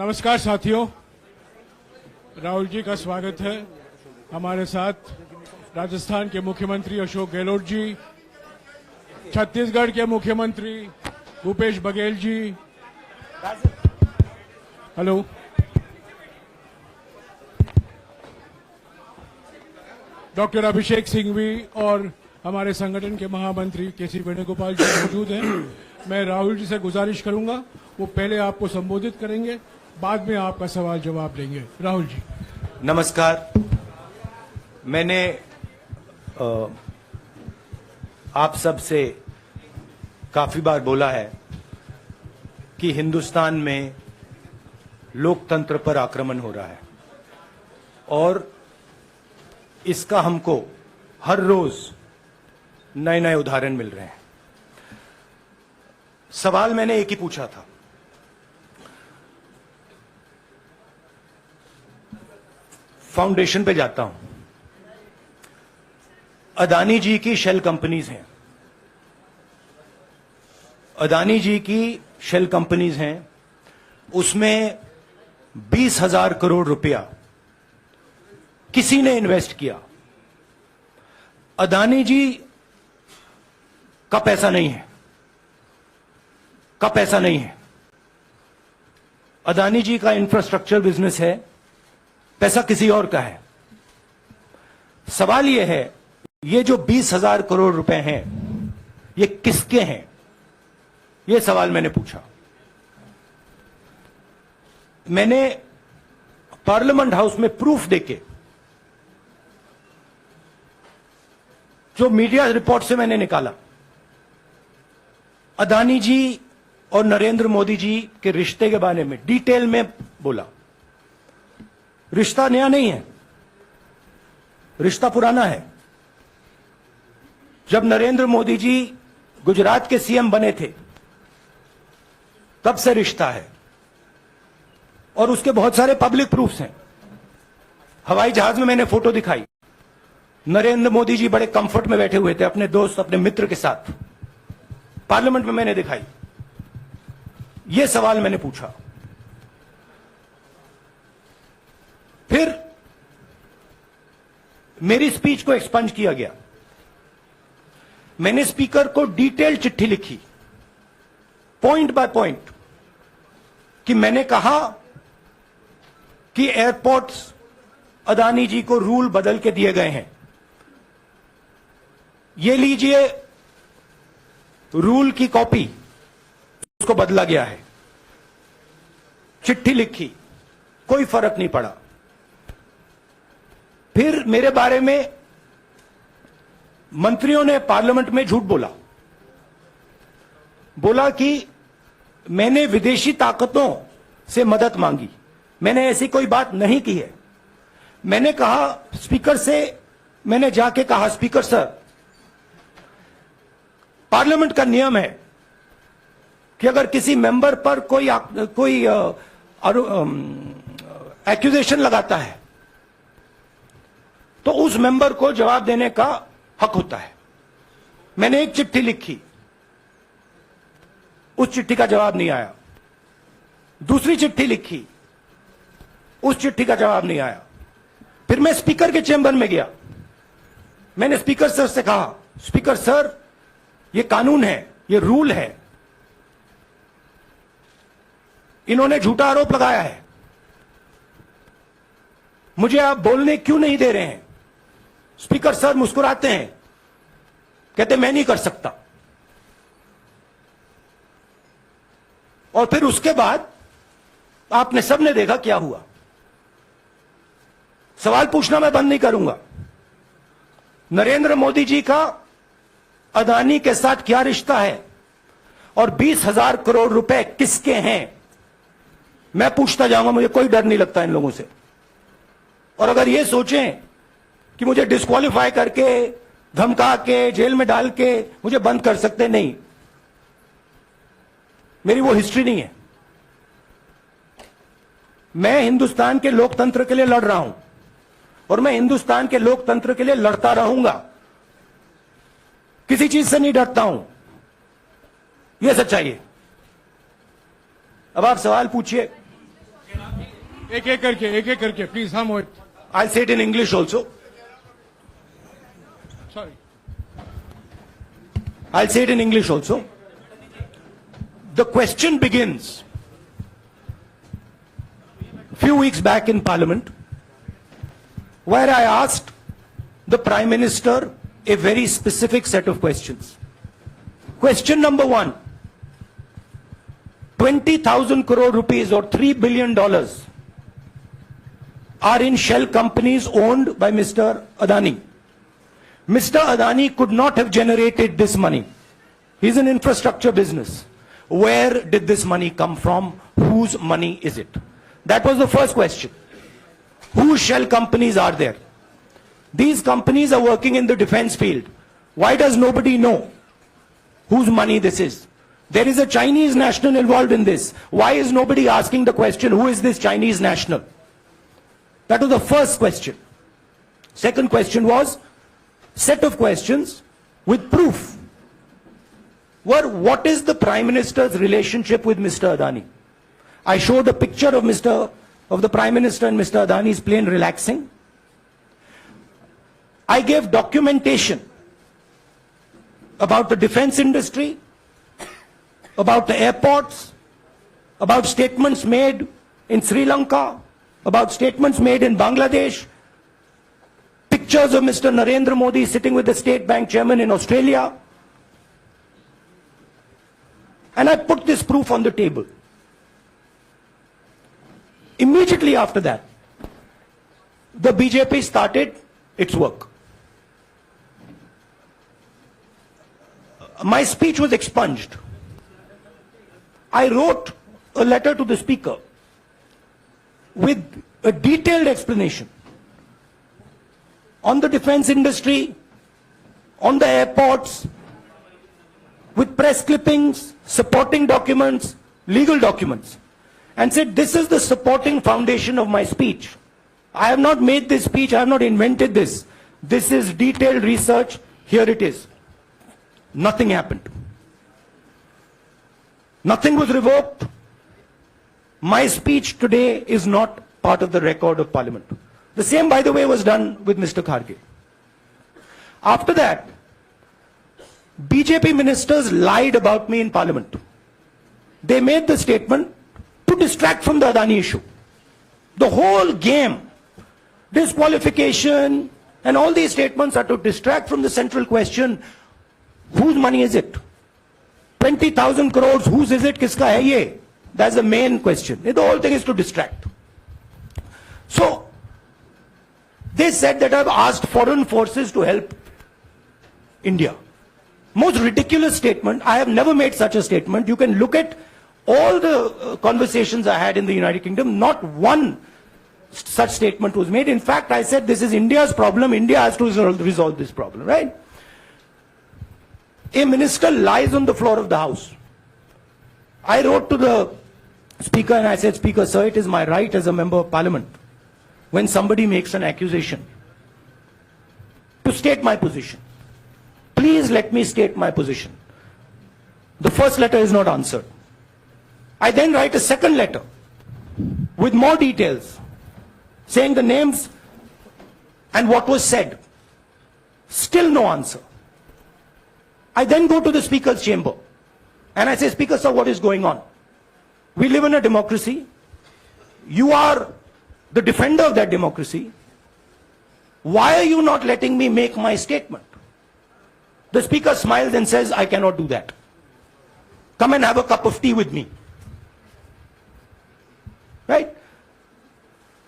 नमस्कार साथियों, राहुल जी का स्वागत है। हमारे साथ राजस्थान के मुख्यमंत्री अशोक गहलोत जी, छत्तीसगढ़ के मुख्यमंत्री भूपेश बघेल जी, हेलो, डॉक्टर अभिषेक सिंघवी और हमारे संगठन के महामंत्री केसी वेणुगोपाल जी मौजूद हैं। मैं राहुल जी से गुजारिश करूंगा, वो पहले आपको संबोधित करेंगे, बाद में आपका सवाल जवाब लेंगे। राहुल जी। नमस्कार। मैंने आप सब से काफी बार बोला है कि हिंदुस्तान में लोकतंत्र पर आक्रमण हो रहा है और इसका हमको हर रोज नए नए उदाहरण मिल रहे हैं। सवाल मैंने एक ही पूछा था, फाउंडेशन पे जाता हूं, अदानी जी की शेल कंपनीज हैं, अदानी जी की शेल कंपनीज हैं, उसमें 20,000 करोड़ रुपया किसी ने इन्वेस्ट किया। अदानी जी का पैसा नहीं है, का पैसा नहीं है। अदानी जी का इंफ्रास्ट्रक्चर बिजनेस है, पैसा किसी और का है। सवाल यह है, ये जो 20,000 करोड़ रुपए हैं, ये किसके हैं? ये सवाल मैंने पूछा। मैंने पार्लियामेंट हाउस में प्रूफ देके, जो मीडिया रिपोर्ट से मैंने निकाला, अदानी जी और नरेंद्र मोदी जी के रिश्ते के बारे में डिटेल में बोला। रिश्ता नया नहीं है, रिश्ता पुराना है। जब नरेंद्र मोदी जी गुजरात के सीएम बने थे, तब से रिश्ता है और उसके बहुत सारे पब्लिक प्रूफ्स हैं। हवाई जहाज में मैंने फोटो दिखाई, नरेंद्र मोदी जी बड़े कंफर्ट में बैठे हुए थे अपने दोस्त, अपने मित्र के साथ। पार्लियामेंट में मैंने दिखाई। यह सवाल मैंने पूछा। फिर मेरी स्पीच को एक्सपंज किया गया। मैंने स्पीकर को डिटेल चिट्ठी लिखी, पॉइंट बाय पॉइंट, कि मैंने कहा कि एयरपोर्ट्स अदानी जी को रूल बदल के दिए गए हैं। ये लीजिए रूल की कॉपी, उसको बदला गया है। चिट्ठी लिखी, कोई फर्क नहीं पड़ा। फिर मेरे बारे में मंत्रियों ने पार्लियामेंट में झूठ बोला, बोला कि मैंने विदेशी ताकतों से मदद मांगी। मैंने ऐसी कोई बात नहीं की है। मैंने कहा स्पीकर से, मैंने जाके कहा, स्पीकर सर, पार्लियामेंट का नियम है कि अगर किसी मेंबर पर कोई एक्यूजेशन लगाता है तो उस मेंबर को जवाब देने का हक होता है। मैंने एक चिट्ठी लिखी, उस चिट्ठी का जवाब नहीं आया। दूसरी चिट्ठी लिखी, उस चिट्ठी का जवाब नहीं आया। फिर मैं स्पीकर के चेंबर में गया। मैंने स्पीकर सर से कहा, स्पीकर सर, ये कानून है, ये रूल है, इन्होंने झूठा आरोप लगाया है, मुझे आप बोलने क्यों नहीं दे रहे हैं? स्पीकर सर मुस्कुराते हैं, कहते मैं नहीं कर सकता। और फिर उसके बाद आपने सबने देखा क्या हुआ। सवाल पूछना मैं बंद नहीं करूंगा। नरेंद्र मोदी जी का अदानी के साथ क्या रिश्ता है और 20,000 करोड़ रुपए किसके हैं, मैं पूछता जाऊंगा। मुझे कोई डर नहीं लगता इन लोगों से। और अगर ये सोचें कि मुझे डिस्क्वालीफाई करके, धमका के, जेल में डाल के मुझे बंद कर सकते, नहीं, मेरी वो हिस्ट्री नहीं है। मैं हिंदुस्तान के लोकतंत्र के लिए लड़ रहा हूं और मैं हिंदुस्तान के लोकतंत्र के लिए लड़ता रहूंगा। किसी चीज से नहीं डरता हूं, यह सच्चाई है। अब आप सवाल पूछिए। एक एक करके प्लीज. हाँ मोहित. I'll say it in English also. Sorry. I'll say it in English also. The question begins a few weeks back in Parliament, where I asked the Prime Minister a very specific set of questions. Question number one, 20,000 crore rupees or $3 billion are in shell companies owned by Mr. Adani. Mr. Adani could not have generated this money. He's an infrastructure business. Where did this money come from? Whose money is it? That was the first question. Whose shell companies are there? These companies are working in the defense field. Why does nobody know whose money this is? There is a Chinese national involved in this. Why is nobody asking the question, who is this Chinese national? That was the first question. Second question was, set of questions with proof. What is the Prime Minister's relationship with Mr. Adani? I showed a picture of the Prime Minister and Mr. Adani's plane relaxing. I gave documentation about the defense industry, about the airports, about statements made in Sri Lanka, about statements made in Bangladesh, pictures of Mr. Narendra Modi sitting with the State Bank chairman in Australia. And I put this proof on the table. Immediately after that, the BJP started its work. My speech was expunged. I wrote a letter to the Speaker with a detailed explanation on the defense industry, on the airports, with press clippings, supporting documents, legal documents, and said, this is the supporting foundation of my speech. I have not made this speech, I have not invented this. This is detailed research, here it is. Nothing happened. Nothing was revoked. My speech today is not part of the record of Parliament. The same, by the way, was done with Mr. Kharge. After that, BJP ministers lied about me in Parliament. They made the statement to distract from the Adani issue. The whole game, disqualification, and all these statements are to distract from the central question, whose money is it? 20,000 crores, whose is it? Kiska hai ye? That's the main question. The whole thing is to distract. So, they said that I've asked foreign forces to help India. Most ridiculous statement. I have never made such a statement. You can look at all the conversations I had in the United Kingdom. Not one such statement was made. In fact, I said this is India's problem. India has to resolve this problem, right? A minister lies on the floor of the House. I wrote to the Speaker and I said, Speaker, sir, it is my right as a member of Parliament, when somebody makes an accusation, to state my position. Please let me state my position. The first letter is not answered. I then write a second letter with more details, saying the names and what was said. Still no answer. I then go to the Speaker's chamber and I say, Speaker, sir, what is going on? We live in a democracy. You are the defender of that democracy. Why are you not letting me make my statement? The Speaker smiles and says, I cannot do that. Come and have a cup of tea with me. Right?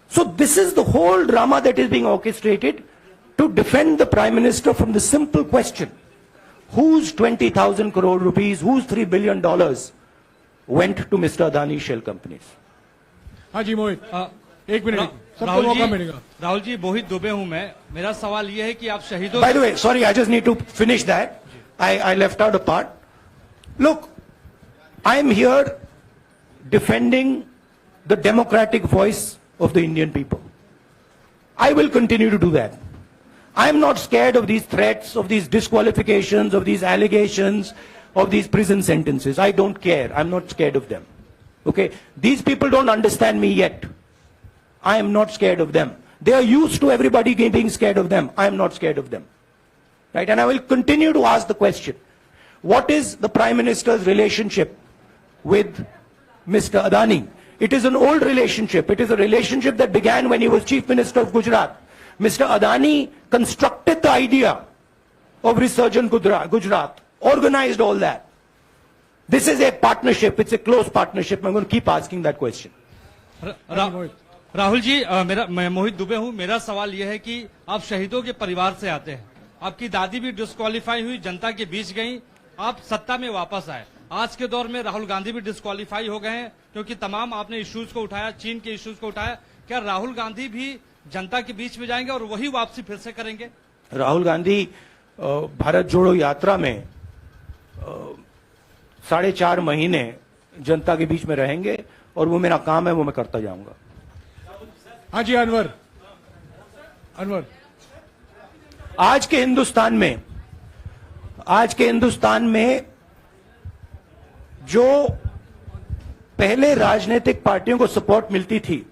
So this is the whole drama that is being orchestrated to defend the Prime Minister from the simple question, whose 20,000 crore rupees, whose $3 billion went to Mr. Adani shell companies? हाँ जी मोहित, एक minute, सबको राहुल मौका जी, मिलेगा. राहुल जी, मोहित दुबे हूं मैं. मेरा सवाल यह है कि आप शहीदों. By the way, sorry, I just need to finish that. I left out a part. Look, I'm here defending the democratic voice of the Indian people. I will continue to do that. I'm not scared of these threats, of these disqualifications, of these allegations, of these prison sentences. I don't care. I'm not scared of them. Okay? These people don't understand me yet. I am not scared of them. They are used to everybody being scared of them. I am not scared of them. Right? And I will continue to ask the question, what is the Prime Minister's relationship with Mr. Adani? It is an old relationship. It is a relationship that began when he was Chief Minister of Gujarat. Mr. Adani constructed the idea of Resurgent Gujarat, organized all that. This is a partnership. It's a close partnership. I'm going to keep asking that question. Rahul ji, मैं मोहित दुबे हूं। मेरा सवाल यह है कि आप शहीदों के परिवार से आते हैं। आपकी दादी भी डिस्क्वालीफाई हुई, जनता के बीच गई, आप सत्ता में वापस आए। आज के दौर में राहुल गांधी भी डिस्क्वालीफाई हो गए हैं क्योंकि तमाम आपने इश्यूज को उठाया, चीन के इश्यूज को उठाया। क्या राहुल गांधी भी जनता के बीच में जाएंगे और वही वापसी फिर से करेंगे? राहुल गांधी भारत जोड़ो यात्रा में 4.5 महीने जनता के बीच में रहेंगे और वो मेरा काम है, वो मैं करता जाऊंगा। हाँ जी अनवर। आज के हिंदुस्तान में जो पहले राजनीतिक पार्टियों को सपोर्ट मिलती थी,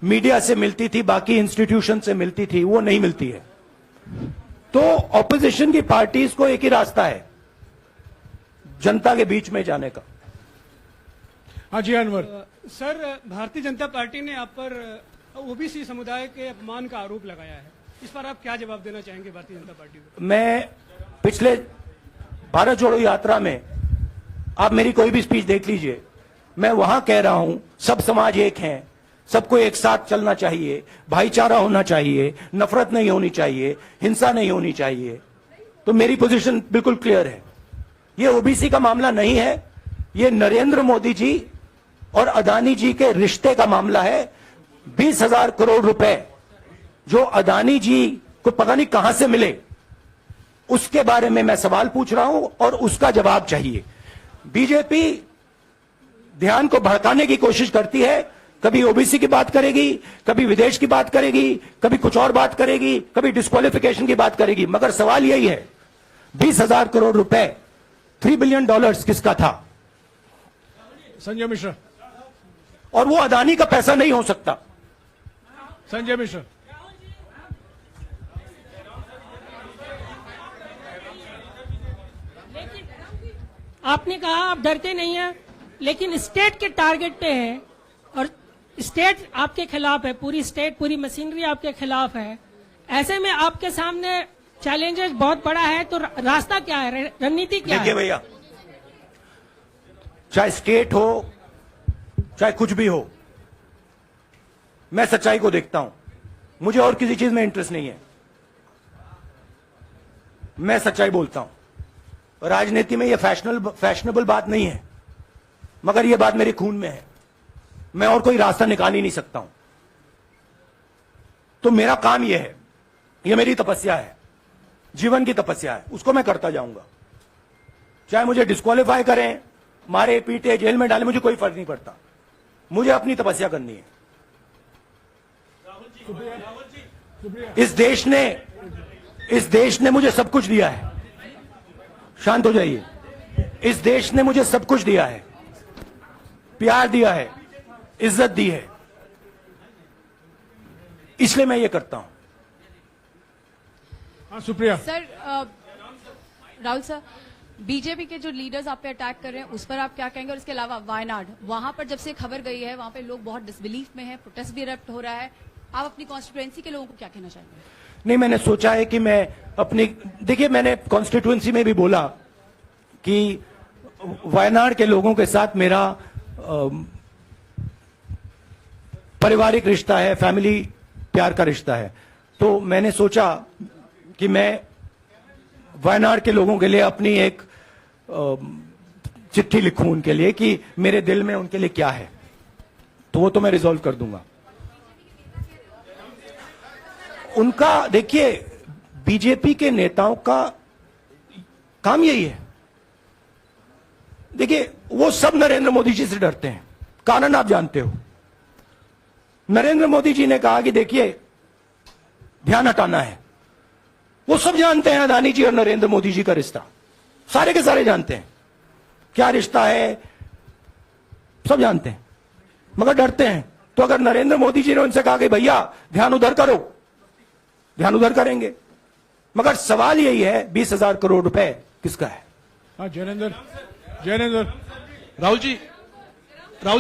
मीडिया से मिलती थी, बाकी इंस्टीट्यूशन से मिलती थी, वो नहीं मिलती है। तो ऑपोजिशन की पार्टीज को एक ही रास्ता है, जनता के बीच में जाने का। हाँ जी अनवर। सर, भारतीय जनता पार्टी ने आप पर ओबीसी समुदाय के अपमान का आरोप लगाया है। इस पर आप क्या जवाब देना चाहेंगे भारतीय जनता पार्टी को? मैं पिछले भारत जोड़ो यात्रा में, आप मेरी कोई भी स्पीच देख लीजिए, मैं वहां कह रहा हूं सब समाज एक हैं, सबको एक साथ चलना चाहिए, भाईचारा होना चाहिए, नफरत नहीं होनी चाहिए, हिंसा नहीं होनी चाहिए। तो मेरी पोजीशन बिल्कुल क्लियर है। ये ओबीसी का मामला नहीं है, ये नरेंद्र मोदी जी और अदानी जी के रिश्ते का मामला है। 20,000 करोड़ रुपए जो अदानी जी को पता नहीं कहां से मिले, उसके बारे में मैं सवाल पूछ रहा हूं और उसका जवाब चाहिए। बीजेपी ध्यान को भड़काने की कोशिश करती है, कभी ओबीसी की बात करेगी, कभी विदेश की बात करेगी, कभी कुछ और बात करेगी, कभी डिस्क्वालिफिकेशन की बात करेगी, मगर सवाल यही है 20,000 करोड़ रुपए, $3 बिलियन किसका था? संजय मिश्रा। और वो अदानी का पैसा नहीं हो सकता। संजय मिश्रा। आपने कहा आप डरते नहीं हैं, लेकिन स्टेट के टारगेट पे है और स्टेट आपके खिलाफ है, पूरी स्टेट, पूरी मशीनरी आपके खिलाफ है। ऐसे में आपके सामने चैलेंजेस बहुत बड़ा है, तो रास्ता क्या है, रणनीति क्या है? देखिए भैया, चाहे स्टेट हो, चाहे कुछ भी हो, मैं सच्चाई को देखता हूं। मुझे और किसी चीज में इंटरेस्ट नहीं है, मैं सच्चाई बोलता हूं। राजनीति में यह फैशनेबल बात नहीं है, मगर यह बात मेरे खून में है। मैं और कोई रास्ता निकाल ही नहीं सकता हूं। तो मेरा काम यह है, यह मेरी तपस्या है, जीवन की तपस्या है, उसको मैं करता जाऊंगा। चाहे मुझे डिस्क्वालीफाई करें, मारे पीटे, जेल में डाले, मुझे कोई फर्क नहीं पड़ता। मुझे अपनी तपस्या करनी है। इस देश ने मुझे सब कुछ दिया है। शांत हो जाइए। इस देश ने मुझे सब कुछ दिया है, प्यार दिया है, इज्जत दी है, इसलिए मैं ये करता हूं। हाँ Supriya. Sir, Rahul sir, BJP के जो लीडर्स आप पे अटैक कर रहे हैं उस पर आप क्या कहेंगे? और इसके अलावा वायनाड, वहां पर जब से खबर गई है, वहां पे लोग बहुत डिसबिलीफ में हैं, प्रोटेस्ट भी इरप्ट हो रहा है। आप अपनी कॉन्स्टिट्यूएंसी के लोगों को क्या कहना चाहेंगे? नहीं, मैंने सोचा है कि मैं अपनी, देखिए मैंने कॉन्स्टिट्यूएंसी में भी बोला कि वायनाड के लोगों के साथ मेरा पारिवारिक रिश्ता है, फैमिली प्यार का रिश्ता है। तो मैंने सोचा कि मैं वायनाड के लोगों के लिए अपनी एक चिट्ठी लिखूं उनके लिए कि मेरे दिल में उनके लिए क्या है, तो वो तो मैं रिजॉल्व कर दूंगा। उनका, देखिए, बीजेपी के नेताओं का काम यही है। देखिए, वो सब नरेंद्र मोदी जी से डरते हैं, कारण आप जानते हो। नरेंद्र मोदी जी ने कहा कि देखिए ध्यान हटाना है। वो सब जानते हैं अदानी जी और नरेंद्र मोदी जी का रिश्ता, सारे के सारे जानते हैं क्या रिश्ता है, सब जानते हैं, मगर डरते हैं तो अगर नरेंद्र मोदी जी ने उनसे कहा कि भैया ध्यान उधर करो, ध्यान उधर करेंगे। मगर सवाल यही है 20,000 करोड़ रुपए किसका है? हाँ जैनेंद्र राहुल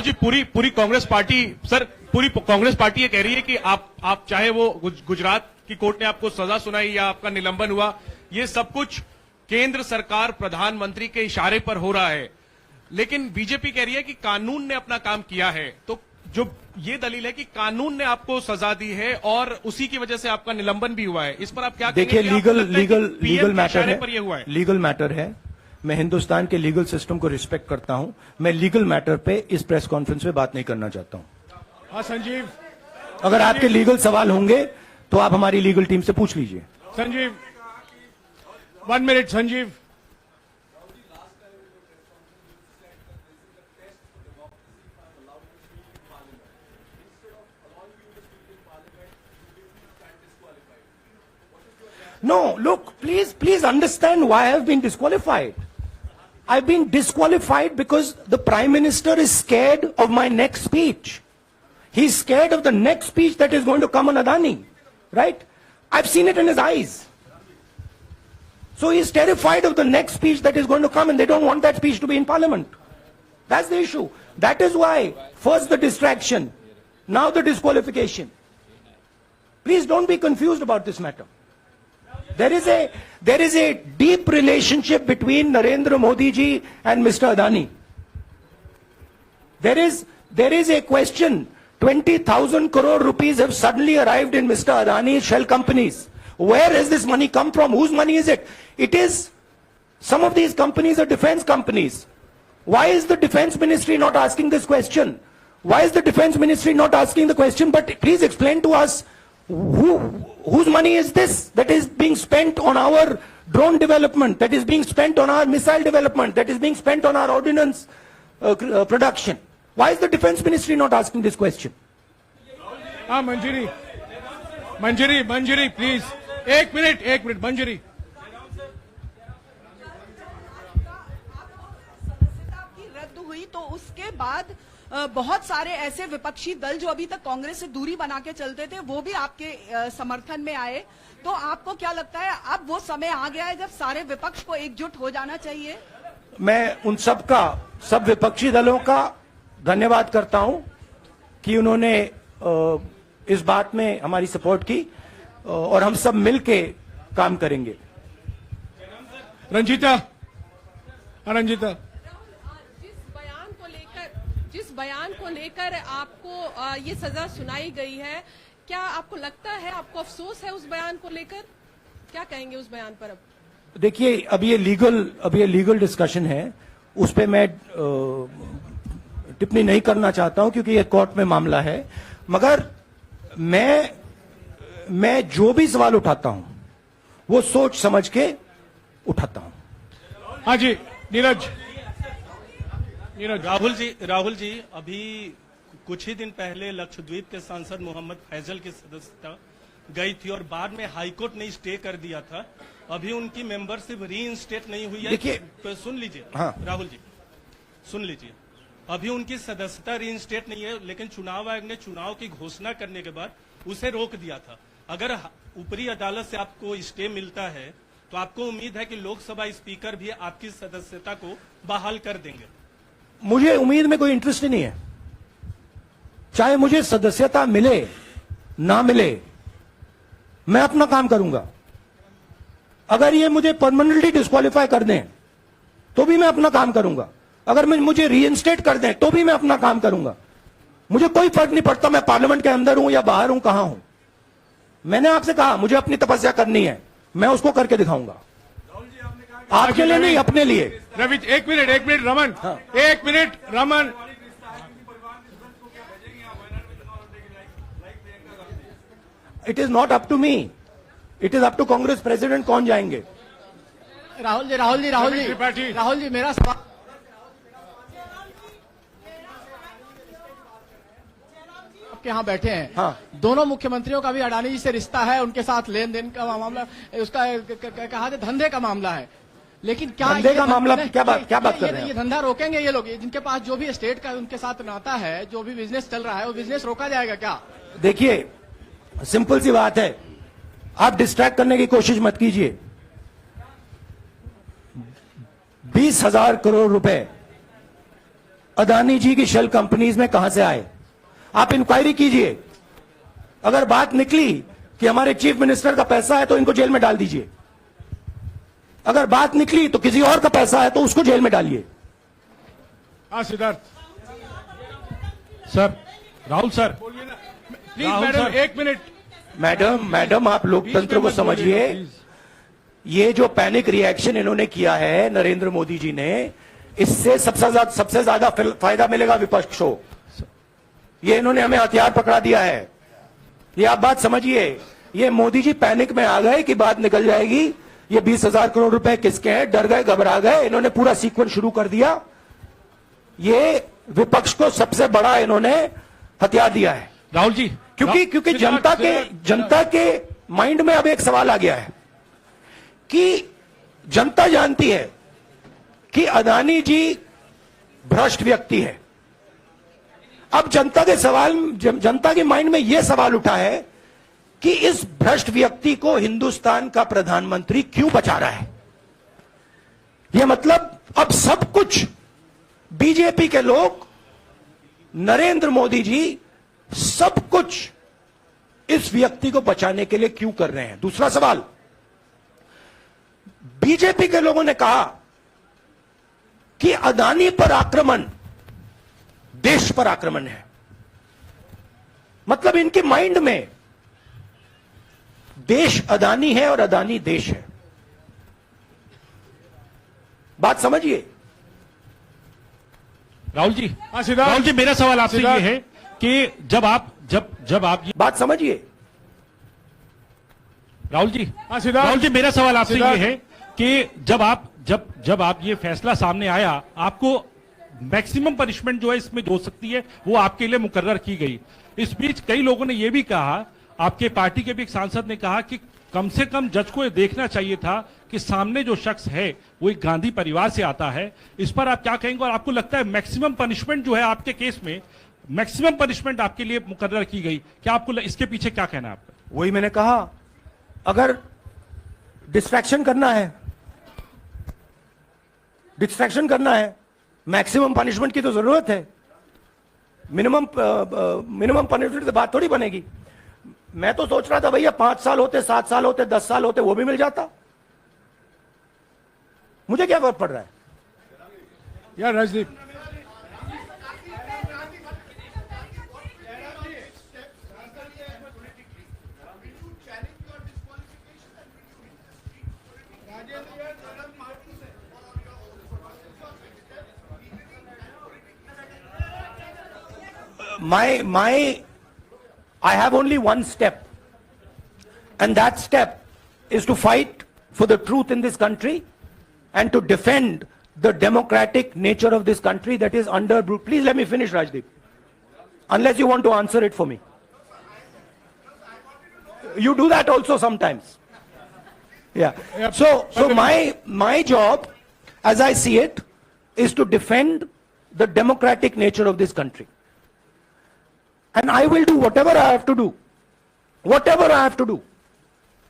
जी पूरी कांग्रेस पार्टी, सर पूरी कांग्रेस पार्टी ये कह रही है कि आप चाहे वो गुजरात की कोर्ट ने आपको सजा सुनाई या आपका निलंबन हुआ, ये सब कुछ केंद्र सरकार प्रधानमंत्री के इशारे पर हो रहा है। लेकिन बीजेपी कह रही है कि कानून ने अपना काम किया है। तो जो ये दलील है कि कानून ने आपको सजा दी है और उसी की वजह से आपका निलंबन भी हुआ है, इस पर आप क्या कहेंगे? देखिए लीगल मैटर पर ये हुआ है। लीगल मैटर है। मैं हिंदुस्तान के लीगल सिस्टम को रिस्पेक्ट करता हूं। मैं लीगल मैटर पे इस प्रेस कॉन्फ्रेंस में बात नहीं करना चाहता हूं। हाँ संजीव, अगर आपके लीगल सवाल होंगे तो आप हमारी लीगल टीम से पूछ लीजिए। Sanjeev 1 minute. Sanjeev, No, look, please understand why I have been disqualified. I've been disqualified because the Prime Minister is scared of my next speech. He's scared of the next speech that is going to come on Adani, right? I've seen it in his eyes. So he's terrified of the next speech that is going to come, and they don't want that speech to be in Parliament. That's the issue. That is why first the distraction, now the disqualification. Please don't be confused about this matter. There is a deep relationship between Narendra Modi ji and Mr. Adani. There is a question. 20,000 crore rupees have suddenly arrived in Mr. Adani's shell companies. Where has this money come from? Whose money is it? It is, some of these companies are defense companies. Why is the defense ministry not asking this question? Why is the defense ministry not asking the question? But please explain to us, whose money is this that is being spent on our drone development, that is being spent on our missile development, that is being spent on our ordnance production? Why is the defense ministry not asking this question? हाँ मंजरी please, एक minute मंजरी। सदस्यता की रद्द हुई तो उसके बाद बहुत सारे ऐसे विपक्षी दल जो अभी तक कांग्रेस से दूरी बना के चलते थे वो भी आपके समर्थन में आए। तो आपको क्या लगता है अब वो समय आ गया है जब सारे विपक्ष को एकजुट हो जाना चाहिए? मैं उन सब विपक्षी दलों का धन्यवाद करता हूं कि उन्होंने इस बात में हमारी सपोर्ट की और हम सब मिलके काम करेंगे। रंजीता, जिस बयान को लेकर आपको ये सजा सुनाई गई है, क्या आपको लगता है, आपको अफसोस है उस बयान को लेकर? क्या कहेंगे उस बयान पर? अब देखिए, अब ये लीगल डिस्कशन है, उस पे मैं टिप्पणी नहीं करना चाहता हूं क्योंकि ये कोर्ट में मामला है। मगर मैं जो भी सवाल उठाता हूं वो सोच समझ के उठाता हूं। हाँ जी नीरज। राहुल जी अभी कुछ ही दिन पहले लक्षद्वीप के सांसद मोहम्मद फैजल की सदस्यता गई थी और बाद में हाईकोर्ट ने स्टे कर दिया था। अभी उनकी मेंबरशिप रीइंस्टेट नहीं हुई है। देखिए, तो सुन लीजिए। हाँ। राहुल जी सुन लीजिए, अभी उनकी सदस्यता रीइंस्टेट नहीं है, लेकिन चुनाव आयोग ने चुनाव की घोषणा करने के बाद उसे रोक दिया था। अगर ऊपरी अदालत से आपको स्टे मिलता है तो आपको उम्मीद है कि लोकसभा स्पीकर भी आपकी सदस्यता को बहाल कर देंगे? मुझे उम्मीद में कोई इंटरेस्ट ही नहीं है। चाहे मुझे सदस्यता मिले ना मिले, मैं अपना काम करूंगा। अगर ये मुझे परमानेंटली डिस्क्वालीफाई कर दें तो भी मैं अपना काम करूंगा। अगर मुझे रीइंस्टेट कर दें तो भी मैं अपना काम करूंगा। मुझे कोई फर्क नहीं पड़ता मैं पार्लियामेंट के अंदर हूं या बाहर हूं, कहां हूं। मैंने आपसे कहा मुझे अपनी तपस्या करनी है, मैं उसको करके दिखाऊंगा। आपके लिए नहीं, अपने लिए। रवि एक मिनट रमन। हाँ। एक minute Raman. It is not up to me, it is up to Congress president कौन जाएंगे। राहुल जी मेरा सवाल आपके यहाँ बैठे हैं। हाँ। दोनों मुख्यमंत्रियों का भी अडानी जी से रिश्ता है, उनके साथ लेन देन का मामला, उसका कहा धंधे का मामला है। लेकिन क्या धंधे ये का मामला नहीं, क्या बात कर रहे हैं ये धंधा रोकेंगे ये लोग? जिनके पास जो भी स्टेट का उनके साथ नाता है, जो भी बिजनेस चल रहा है, वो बिजनेस रोका जाएगा क्या? देखिए, सिंपल सी बात है, आप डिस्ट्रैक्ट करने की कोशिश मत कीजिए। 20,000 करोड़ रुपए अदानी जी की शेल कंपनीज में कहां से आए? आप इंक्वायरी कीजिए। अगर बात निकली कि हमारे चीफ मिनिस्टर का पैसा है तो इनको जेल में डाल दीजिए। अगर बात निकली तो किसी और का पैसा है तो उसको जेल में डालिए। Siddharth sir, Rahul sir, please Rahul madam sir. 1 minute. Madam आप लोकतंत्र को समझिए। ये जो पैनिक रिएक्शन इन्होंने किया है नरेंद्र मोदी जी ने, इससे सबसे ज्यादा फायदा मिलेगा विपक्ष को। ये इन्होंने हमें हथियार पकड़ा दिया है। ये आप बात समझिए। ये मोदी जी पैनिक में आ गए कि बात निकल जाएगी, ये 20,000 करोड़ रुपए किसके हैं, डर गए, घबरा गए। इन्होंने पूरा सीक्वेंस शुरू कर दिया। ये विपक्ष को सबसे बड़ा इन्होंने हथियार दिया है राहुल जी, क्योंकि जनता के माइंड में अब एक सवाल आ गया है कि जनता जानती है कि अदानी जी भ्रष्ट व्यक्ति है। अब जनता के माइंड में यह सवाल उठा है कि इस भ्रष्ट व्यक्ति को हिंदुस्तान का प्रधानमंत्री क्यों बचा रहा है। यह मतलब अब सब कुछ बीजेपी के लोग, नरेंद्र मोदी जी सब कुछ इस व्यक्ति को बचाने के लिए क्यों कर रहे हैं। दूसरा सवाल, बीजेपी के लोगों ने कहा कि अदानी पर आक्रमण देश पर आक्रमण है। मतलब इनके माइंड में देश अदानी है और अदानी देश है। बात समझिए। राहुल जी, सिद्धार्थ, राहुल जी, मेरा सवाल आपसे ये है कि जब आप ये बात समझिए। राहुल जी, सिद्धार्थ, राहुल जी, मेरा सवाल आपसे ये सिद्धार्थ। है कि जब आप ये फैसला सामने आया, आपको मैक्सिमम पनिशमेंट जो है इसमें हो सकती है वो आपके लिए मुकर्रर की गई। इस बीच कई लोगों ने यह भी कहा, आपके पार्टी के भी एक सांसद ने कहा कि कम से कम जज को ये देखना चाहिए था कि सामने जो शख्स है वो एक गांधी परिवार से आता है। इस पर आप क्या कहेंगे? और आपको लगता है मैक्सिमम पनिशमेंट जो है आपके केस में, मैक्सिमम पनिशमेंट आपके लिए मुकर्रर की गई, क्या आपको इसके पीछे क्या कहना है आपका? वही मैंने कहा, अगर डिस्ट्रैक्शन करना है, मैक्सिमम पनिशमेंट की तो जरूरत है। मिनिमम पनिशमेंट से बात थोड़ी बनेगी। मैं तो सोच रहा था भैया 5 साल होते, 7 साल होते, 10 साल होते, वो भी मिल जाता। मुझे क्या फर्क पड़ रहा है यार Rajdeep. I have only one step, and that step is to fight for the truth in this country and to defend the democratic nature of this country that is under. Please let me finish, Rajdeep. Unless you want to answer it for me. You do that also sometimes. Yeah. So my job, as I see it, is to defend the democratic nature of this country. And I will do whatever I have to do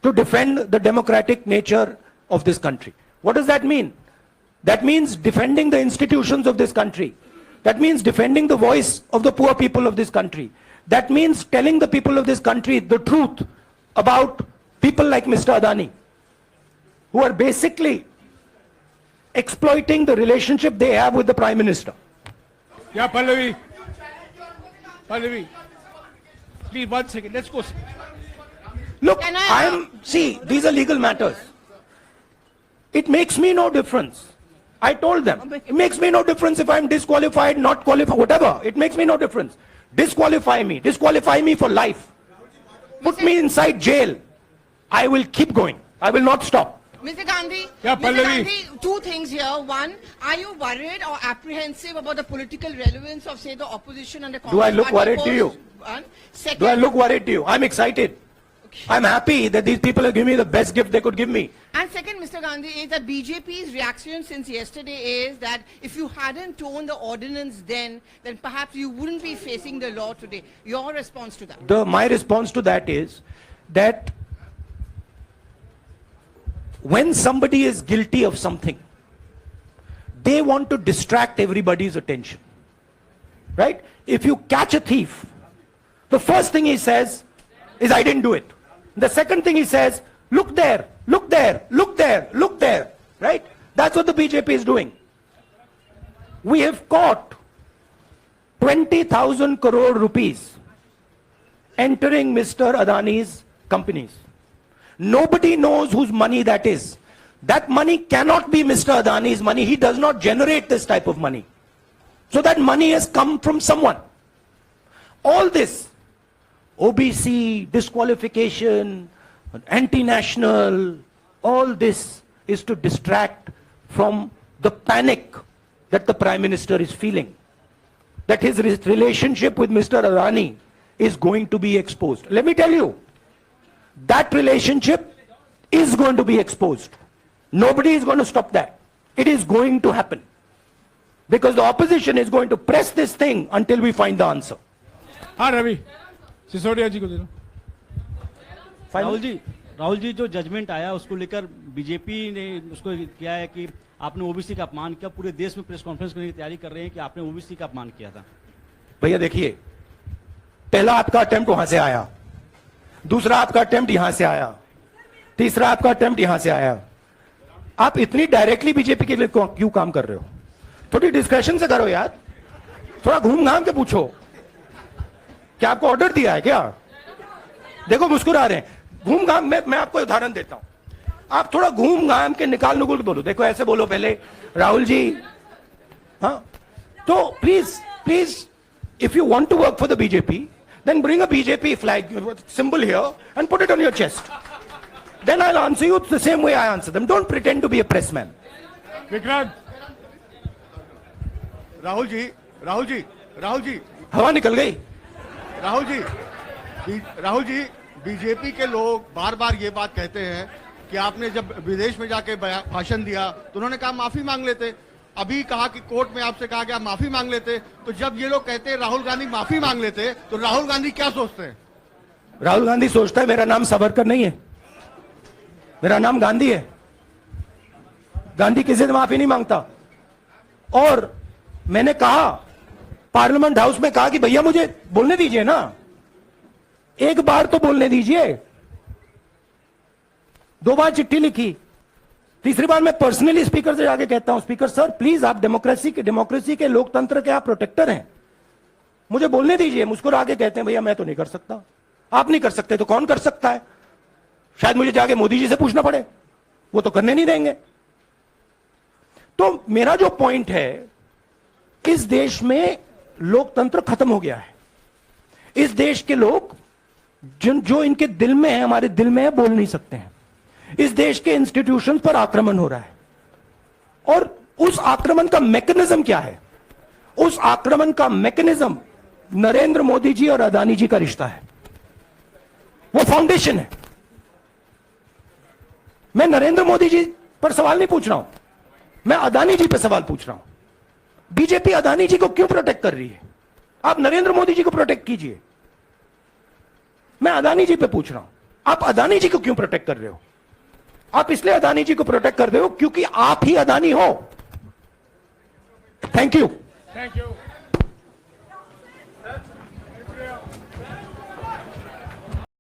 to defend the democratic nature of this country. What does that mean? That means defending the institutions of this country. That means defending the voice of the poor people of this country. That means telling the people of this country the truth about people like Mr. Adani, who are basically exploiting the relationship they have with the Prime Minister. Yeah, Pallavi, please 1 second. Let's go. Look, see, these are legal matters. It makes me no difference. I told them, it makes me no difference if I'm disqualified, not qualified, whatever. It makes me no difference. Disqualify me for life. Put me inside jail. I will keep going. I will not stop. Mr. Gandhi, Yeah, Mr. Pallavi. Gandhi, 2 things here. One, are you worried or apprehensive about the political relevance of, say, the opposition and the Congress Do I look party worried to you? One. Second, Do I look worried to you? I'm excited. I'm happy that these people have given me the best gift they could give me. And second, Mr. Gandhi, is that BJP's reaction since yesterday is that if you hadn't torn the ordinance then perhaps you wouldn't be facing the law today. Your response to that? My response to that is that when somebody is guilty of something, they want to distract everybody's attention. Right? If you catch a thief, the first thing he says is, I didn't do it. The second thing he says, look there, look there, look there, look there. Right? That's what the BJP is doing. We have caught 20,000 crore rupees entering Mr. Adani's companies. Nobody knows whose money that is. That money cannot be Mr. Adani's money. He does not generate this type of money. So that money has come from someone. All this, OBC, disqualification, anti-national, all this is to distract from the panic that the Prime Minister is feeling. That his relationship with Mr. Adani is going to be exposed. Let me tell you, that relationship is going to be exposed. Nobody is going to stop that. It is going to happen. Because the opposition is going to press this thing until we find the answer. हाँ रवि सिसोदिया जी को दे दो। राहुल जी जो judgement आया उसको लेकर BJP ने उसको किया है कि आपने ओबीसी का अपमान किया। पूरे देश में प्रेस कॉन्फ्रेंस करने की तैयारी कर रहे हैं कि आपने ओबीसी का अपमान किया था। भैया देखिए, पहला आपका अटेम्प्ट वहां से आया, दूसरा आपका अटेम्प्ट यहां से आया, तीसरा आपका अटेम्प्ट यहां से आया। आप इतनी डायरेक्टली बीजेपी के लिए क्यों काम कर रहे हो? थोड़ी डिस्कशन से करो यार, थोड़ा घूम घाम के पूछो। क्या आपको ऑर्डर दिया है क्या? देखो मुस्कुरा रहे हैं। घूम घाम मैं आपको उदाहरण देता हूं, आप थोड़ा घूम घाम के निकाल नुकुल के बोलो। देखो ऐसे बोलो पहले, राहुल जी, हाँ तो please if you want to work for the BJP, then bring a BJP flag symbol here and put it on your chest. Then I'll answer you the same way I answer them. Don't pretend to be a pressman. Vikrant, Rahul ji हवा निकल गई। Rahul ji, BJP के लोग बार बार ये बात कहते हैं कि आपने जब विदेश में जाके भाषण दिया तो उन्होंने कहा माफी मांग लेते। अभी कहा कि कोर्ट में आपसे कहा गया माफी मांग लेते। तो जब ये लोग कहते हैं राहुल गांधी माफी मांग लेते, तो राहुल गांधी क्या सोचते हैं? राहुल गांधी सोचता है मेरा नाम सावरकर नहीं है, मेरा नाम गांधी है। गांधी किसी से माफी नहीं मांगता। और मैंने कहा, पार्लियामेंट हाउस में कहा कि भैया मुझे बोलने दीजिए ना, एक बार तो बोलने दीजिए। 2 बार चिट्ठी लिखी, तीसरी बार मैं पर्सनली स्पीकर से जाके कहता हूं, स्पीकर सर प्लीज, आप डेमोक्रेसी के लोकतंत्र के आप प्रोटेक्टर हैं, मुझे बोलने दीजिए। मुस्कुरा के कहते हैं भैया मैं तो नहीं कर सकता। आप नहीं कर सकते तो कौन कर सकता है? शायद मुझे जाके मोदी जी से पूछना पड़े, वो तो करने नहीं देंगे। तो मेरा जो पॉइंट है, इस देश में लोकतंत्र खत्म हो गया है। इस देश के लोग जो इनके दिल में है, हमारे दिल में है, बोल नहीं सकते हैं। इस देश के इंस्टीट्यूशन पर आक्रमण हो रहा है। और उस आक्रमण का मैकेनिज्म क्या है? उस आक्रमण का मैकेनिज्म नरेंद्र मोदी जी और अदानी जी का रिश्ता है, वो फाउंडेशन है। मैं नरेंद्र मोदी जी पर सवाल नहीं पूछ रहा हूं, मैं अदानी जी पर सवाल पूछ रहा हूं। बीजेपी अदानी जी को क्यों प्रोटेक्ट कर रही है? आप नरेंद्र मोदी जी को प्रोटेक्ट कीजिए। मैं अदानी जी पे पूछ रहा हूं, आप अदानी जी को क्यों प्रोटेक्ट कर रहे हो? आप इसलिए अदानी जी को प्रोटेक्ट कर रहे हो क्योंकि आप ही अदानी हो। Thank you.